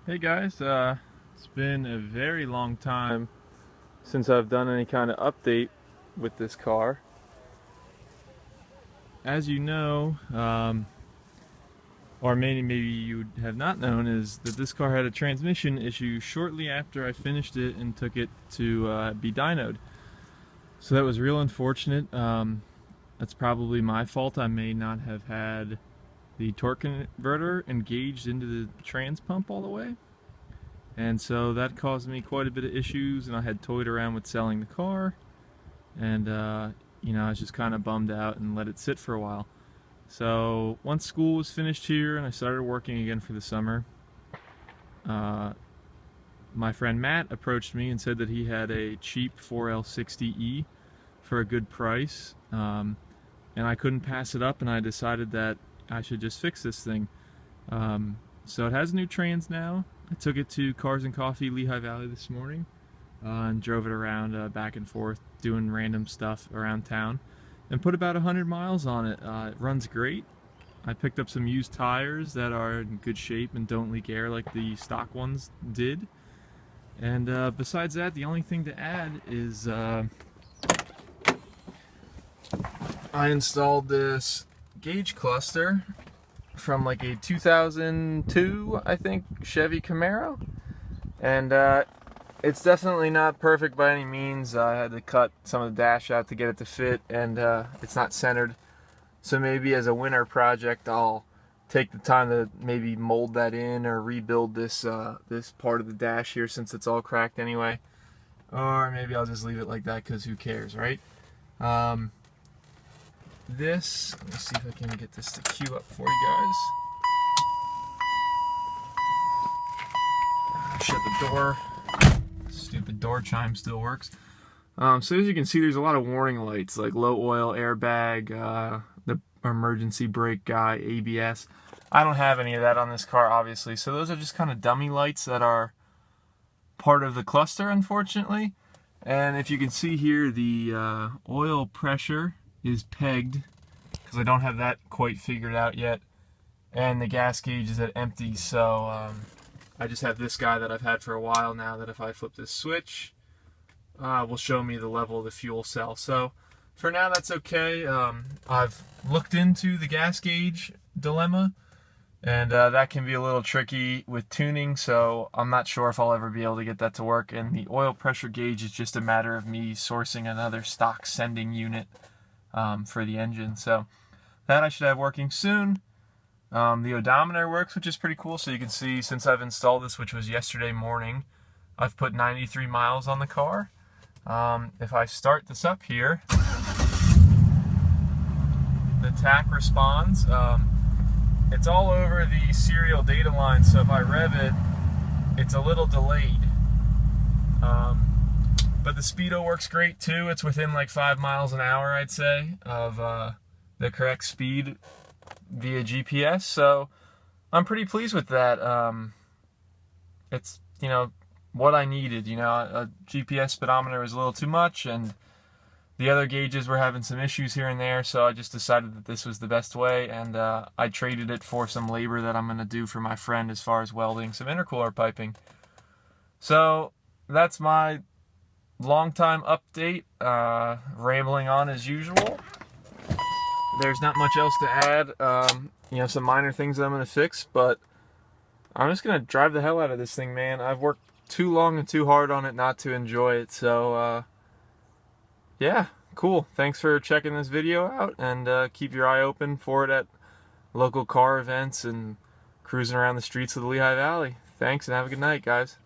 Hey guys, it's been a very long time since I've done any kind of update with this car. As you know, or maybe you have not known, is that this car had a transmission issue shortly after I finished it and took it to be dynoed. So that was real unfortunate. That's probably my fault. I may not have had the torque converter engaged into the trans pump all the way. And so that caused me quite a bit of issues, and I had toyed around with selling the car, and I was just kind of bummed out and let it sit for a while. So once school was finished here and I started working again for the summer, my friend Matt approached me and said that he had a cheap 4L60E for a good price, and I couldn't pass it up, and I decided that I should just fix this thing. So it has new trans now. I took it to Cars and Coffee Lehigh Valley this morning and drove it around back and forth doing random stuff around town and put about 100 miles on it. It runs great. I picked up some used tires that are in good shape and don't leak air like the stock ones did. And besides that, the only thing to add is I installed this gauge cluster from like a 2002, I think, Chevy Camaro, and it's definitely not perfect by any means. I had to cut some of the dash out to get it to fit, and it's not centered, so maybe as a winter project I'll take the time to maybe mold that in or rebuild this this part of the dash here, since it's all cracked anyway, or maybe I'll just leave it like that because who cares, right? Let me see if I can get this to queue up for you guys. Shut the door. Stupid door chime still works. So as you can see, there's a lot of warning lights like low oil, airbag, the emergency brake guy, ABS. I don't have any of that on this car, obviously, so those are just kind of dummy lights that are part of the cluster, unfortunately. And if you can see here, the oil pressure is pegged because I don't have that quite figured out yet, and the gas gauge is at empty, so I just have this guy that I've had for a while now that if I flip this switch will show me the level of the fuel cell. So for now that's okay. I've looked into the gas gauge dilemma, and that can be a little tricky with tuning, so I'm not sure if I'll ever be able to get that to work. And the oil pressure gauge is just a matter of me sourcing another stock sending unit for the engine. So that I should have working soon. The odometer works, which is pretty cool. So you can see, since I've installed this, which was yesterday morning, I've put 93 miles on the car. If I start this up here, the tach responds. It's all over the serial data line, so if I rev it, it's a little delayed. But the speedo works great too. It's within like 5 miles an hour, I'd say, of the correct speed via GPS, so I'm pretty pleased with that. It's, what I needed. A GPS speedometer was a little too much, and the other gauges were having some issues here and there, so I just decided that this was the best way, and I traded it for some labor that I'm going to do for my friend as far as welding some intercooler piping. So that's my long time update, rambling on as usual. There's not much else to add. Some minor things that I'm going to fix, but I'm just going to drive the hell out of this thing, man. I've worked too long and too hard on it not to enjoy it, so yeah, cool. Thanks for checking this video out, and keep your eye open for it at local car events and cruising around the streets of the Lehigh Valley. Thanks, and have a good night, guys.